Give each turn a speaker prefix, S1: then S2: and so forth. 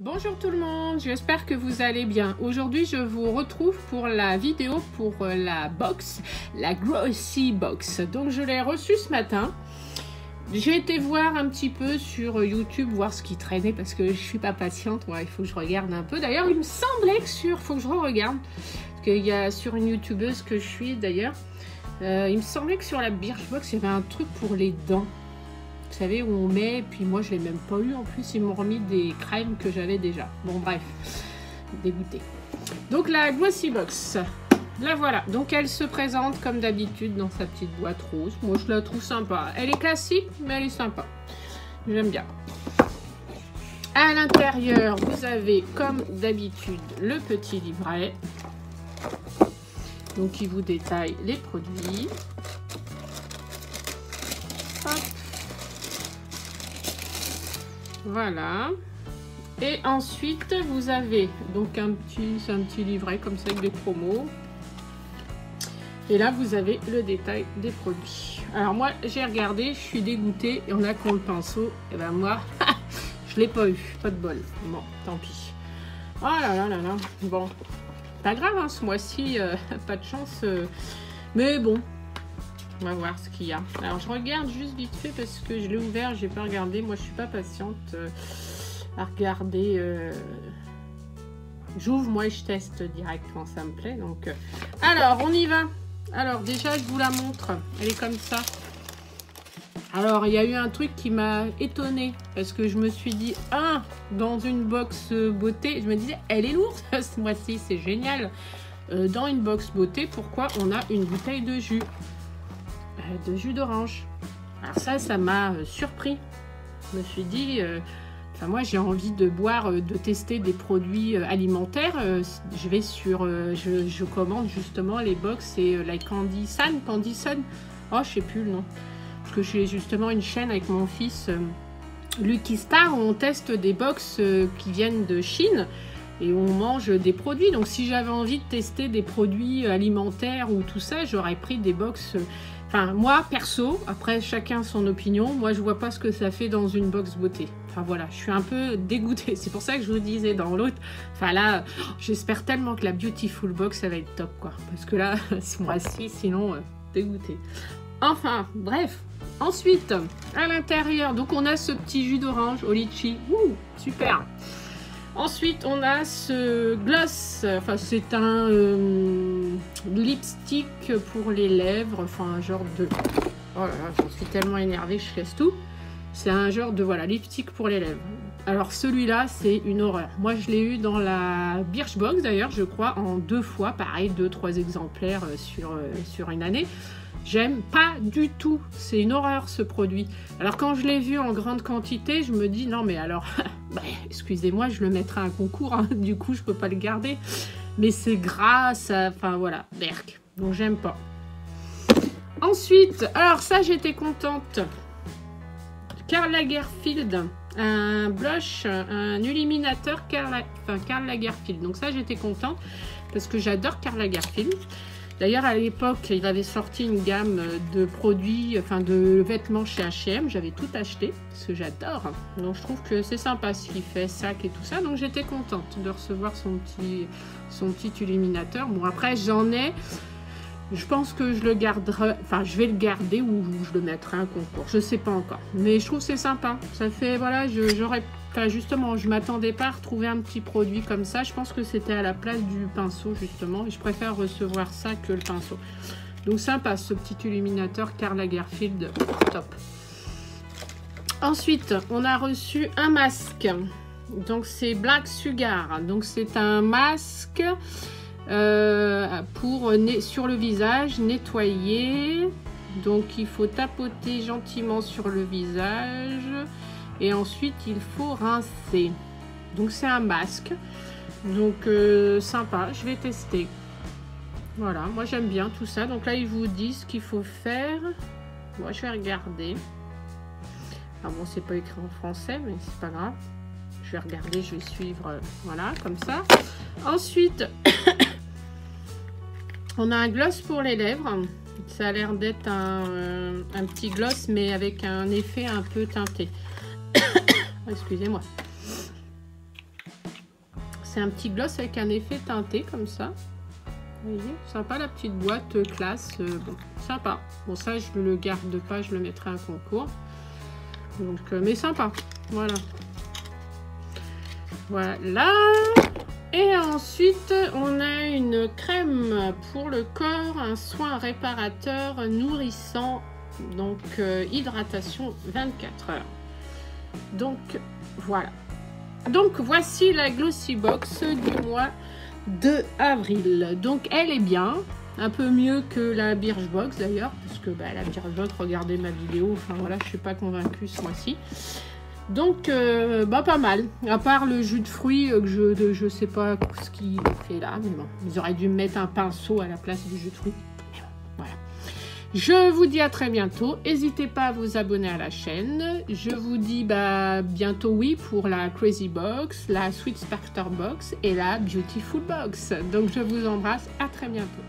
S1: Bonjour tout le monde, j'espère que vous allez bien. Aujourd'hui, je vous retrouve pour la vidéo pour la box, la Glossy Box. Donc, je l'ai reçue ce matin. J'ai été voir un petit peu sur YouTube, voir ce qui traînait parce que je suis pas patiente. Ouais, il faut que je regarde un peu. D'ailleurs, il me semblait que faut que je regarde. Parce qu'il y a sur une youtubeuse que je suis d'ailleurs. Il me semblait que sur la Birchbox, il y avait un truc pour les dents. Vous savez, où on met, et puis moi je l'ai même pas eu en plus, ils m'ont remis des crèmes que j'avais déjà. Bon bref, dégoûté. Donc la Glossy Box, la voilà. Donc elle se présente comme d'habitude dans sa petite boîte rose. Moi je la trouve sympa. Elle est classique, mais elle est sympa. J'aime bien. À l'intérieur, vous avez comme d'habitude le petit livret. Donc il vous détaille les produits. Hop. Voilà. Et ensuite, vous avez donc un petit livret comme ça avec des promos. Et là, vous avez le détail des produits. Alors moi, j'ai regardé, je suis dégoûtée. Et on a qu'on le pinceau. Et ben moi, je l'ai pas eu. Pas de bol. Bon, tant pis. Oh là là là là. Bon, pas grave, hein, ce mois-ci, pas de chance. Mais bon. On va voir ce qu'il y a. Alors, je regarde juste vite fait parce que je l'ai ouvert, j'ai pas regardé. Moi, je suis pas patiente à regarder. J'ouvre, moi, et je teste direct quand ça me plaît. Donc, alors, on y va. Alors, déjà, je vous la montre. Elle est comme ça. Alors, il y a eu un truc qui m'a étonnée parce que je me suis dit, dans une box beauté, je me disais, elle est lourde ce mois-ci, c'est génial. Dans une box beauté, pourquoi on a une bouteille de jus d'orange. Alors ça m'a surpris. Je me suis dit, moi j'ai envie de boire, de tester des produits alimentaires. Je vais sur, je commande justement les box et la Candy Sun. Oh, je sais plus le nom. Parce que j'ai justement une chaîne avec mon fils Lucky Star où on teste des box qui viennent de Chine. Et on mange des produits. Donc, si j'avais envie de tester des produits alimentaires ou tout ça, j'aurais pris des box. Enfin, moi, perso, après, chacun son opinion. Moi, je vois pas ce que ça fait dans une box beauté. Enfin, voilà, je suis un peu dégoûtée. C'est pour ça que je vous disais dans l'autre. Enfin, là, j'espère tellement que la Beautiful Box, ça va être top, quoi. Parce que là, ce mois-ci, sinon, dégoûtée. Enfin, bref. Ensuite, à l'intérieur, donc, on a ce petit jus d'orange au litchi. Ouh, super. Ensuite, on a ce gloss, enfin c'est un lipstick pour les lèvres, enfin un genre de... Oh là là, j'en suis tellement énervée, je laisse tout. C'est un genre de, voilà, lipstick pour les lèvres. Alors celui-là, c'est une horreur. Moi, je l'ai eu dans la Birchbox d'ailleurs, je crois, en 2 fois, pareil, 2-3 exemplaires sur une année. J'aime pas du tout, c'est une horreur ce produit. Alors quand je l'ai vu en grande quantité, je me dis non mais alors, excusez-moi, je le mettrai à un concours, hein. Du coup je peux pas le garder. Mais c'est gras, enfin voilà, berk, donc j'aime pas. Ensuite, alors ça j'étais contente. Karl Lagerfeld, un blush, un illuminateur Karl Lagerfeld. Donc ça j'étais contente parce que j'adore Karl Lagerfeld. D'ailleurs, à l'époque, il avait sorti une gamme de produits, enfin de vêtements chez H&M. J'avais tout acheté, parce que j'adore. Donc, je trouve que c'est sympa ce qu'il fait, sac et tout ça. Donc, j'étais contente de recevoir son petit illuminateur. Bon, après, j'en ai. Je pense que je le garderai, enfin, je vais le garder ou je le mettrai à un concours. Je sais pas encore. Mais je trouve que c'est sympa. Ça fait, voilà, j'aurais... Enfin, justement, je m'attendais pas à retrouver un petit produit comme ça. Je pense que c'était à la place du pinceau, justement. Et je préfère recevoir ça que le pinceau. Donc, sympa, ce petit illuminateur Karl Lagerfeld. Top. Ensuite, on a reçu un masque. Donc, c'est Black Sugar. Donc, c'est un masque pour sur le visage, nettoyer. Donc, il faut tapoter gentiment sur le visage. Et ensuite, il faut rincer. Donc, c'est un masque. Donc, sympa. Je vais tester. Voilà. Moi, j'aime bien tout ça. Donc, là, ils vous disent ce qu'il faut faire. Moi, je vais regarder. Ah bon, c'est pas écrit en français, mais c'est pas grave. Je vais regarder, je vais suivre. Voilà, comme ça. Ensuite, on a un gloss pour les lèvres. Ça a l'air d'être un petit gloss, mais avec un effet un peu teinté. Excusez-moi. C'est un petit gloss avec un effet teinté comme ça. Vous voyez, sympa la petite boîte classe. Bon, sympa. Bon, ça, je le garde pas, je le mettrai à un concours. Donc, mais sympa. Voilà. Voilà. Et ensuite, on a une crème pour le corps, un soin réparateur nourrissant, donc hydratation 24 heures. Donc, voilà. Donc, voici la Glossy Box du mois de avril. Donc, elle est bien. Un peu mieux que la Birchbox d'ailleurs, parce que bah, la Birchbox, regardez ma vidéo, enfin voilà, je suis pas convaincue ce mois-ci. Donc, bah, pas mal. À part le jus de fruits, que je sais pas ce qu'il fait là, mais bon, ils auraient dû me mettre un pinceau à la place du jus de fruits. Mais bon, voilà. Je vous dis à très bientôt. N'hésitez pas à vous abonner à la chaîne. Je vous dis bah, bientôt oui pour la Crazy Box, la Sweet Starter Box et la Beautiful Box. Donc, je vous embrasse. À très bientôt.